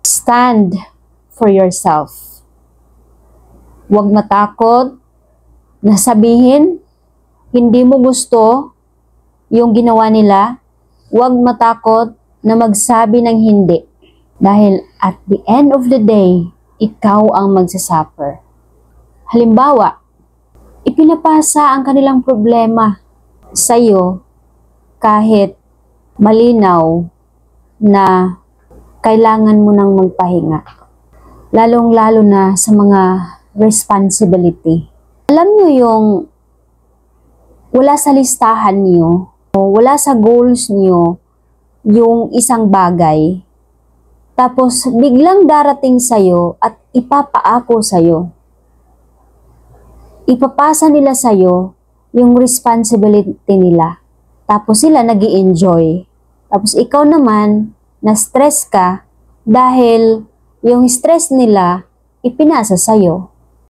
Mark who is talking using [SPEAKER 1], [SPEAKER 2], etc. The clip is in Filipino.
[SPEAKER 1] Stand for yourself. Huwag matakot na sabihin hindi mo gusto yung ginawa nila. Huwag matakot na magsabi ng hindi. Dahil at the end of the day, ikaw ang magsasuffer. Halimbawa, ipinapasa ang kanilang problema sa'yo kahit malinaw na kailangan mo nang magpahinga. Lalong-lalo na sa mga responsibility. Alam nyo yung wala sa listahan niyo, wala sa goals niyo yung isang bagay, tapos biglang darating sa'yo at ipapaako sa'yo. Ipapasa nila sa'yo yung responsibility nila. Tapos sila nag-i-enjoy. Tapos ikaw naman, na-stress ka dahil yung stress nila ipinasa sa'yo.